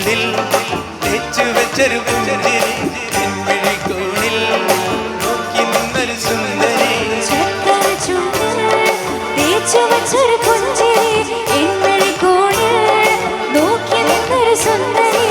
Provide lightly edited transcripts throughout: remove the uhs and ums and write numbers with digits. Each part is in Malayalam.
ചുണ്ടിൽ തേച്ചു വെച്ചൊരു പുഞ്ചിരി കോണിൽ നോക്കി നിന്നൊരു സുന്ദരി തേച്ചു വെച്ചൊരു പുഞ്ചിരി കോണിൽ നോക്കി നിന്നൊരു സുന്ദരി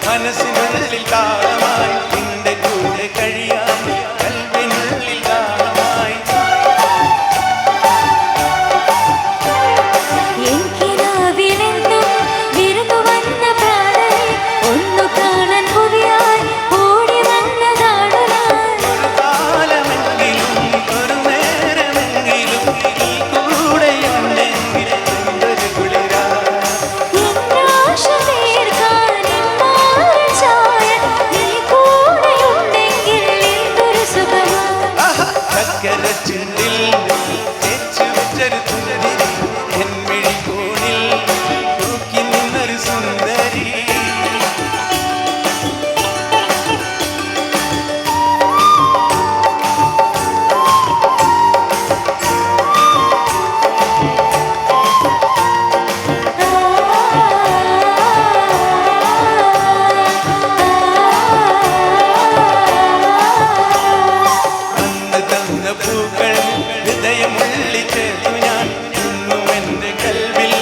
മനസ്സിനുള്ളിൽ താളമായി നിന്റെ കൂടെ കഴിയാൻ കൽവിനുള്ളിൽ താളമായി വിരുന്നു വന്ന പ്രാണനെ ഒന്നു കാണാൻ പുതിയായി ഓടി വന്നതാണ് ഒരു കാലമെങ്കിലും ഒരു നേരമെങ്കിലും ഈ കൂടെയുണ്ടെങ്കിൽ എന്തൊരു കുളിരാ ചുണ്ടിൽ തേച്ചു വെച്ചൊരു പുഞ്ചിരി കോണിൽ നോക്കി നിന്നൊരു സുന്ദരി പൂക്കൾ ഹൃദയമുള്ളി ചേർത്തു ഞാൻ ഇന്നും എൻ്റെ കൽവിൽ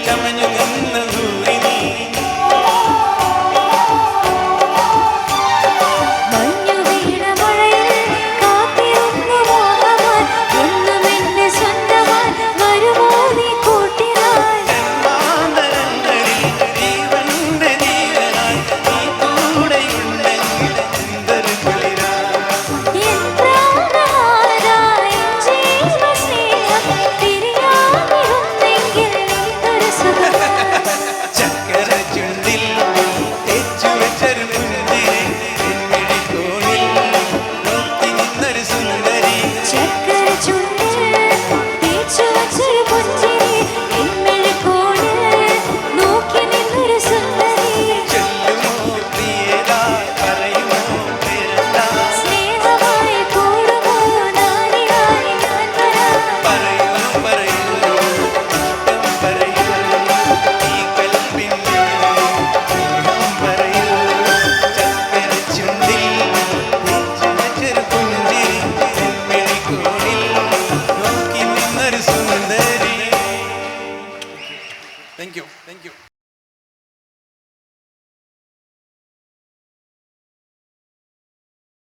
ചമഞ്ഞു നിന്ന ദൂരി നീ മഞ്ഞു വീണ മഴയിൽ കാത്തിരുന്നു മോഹമാൻ എന്നും എന്നെ സ്വന്തമാൻ വരുമോ നീ കൂട്ടിനായി ജന്മാന്തരങ്ങളിൽ ജീവന്റെ ജീവനായി നീ കൂടെയുണ്ടെങ്കിൽ എന്തൊരു കുളിരാ ചക്കര ചുണ്ടിൽ തേച്ചു വെച്ചൊരു പുഞ്ചിരി കോണിൽ നോക്കി നിന്നൊരു സുന്ദരി ചക്കര ചുണ്ടിൽ തേച്ചു വെച്ചൊരു പുഞ്ചിരി കോണിൽ നോക്കി നിന്നൊരു സുന്ദരി ചൊല്ലുമോ പ്രിയതാ പറയുമോ പേരെന്താ സ്നേഹമായി കൂടുമോ നാരിയായി ഞാൻ വരാം പറയൂ പറയൂ ഇഷ്ടം പറയൂ ഈ കൽവിൻ്റെ സ്നേഹം പറയൂ ചക്കര ചുണ്ടിൽ തേച്ചു വെച്ചൊരു പുഞ്ചിരി കോണിൽ നോക്കി നിന്നൊരു സുന്ദരി. Thank you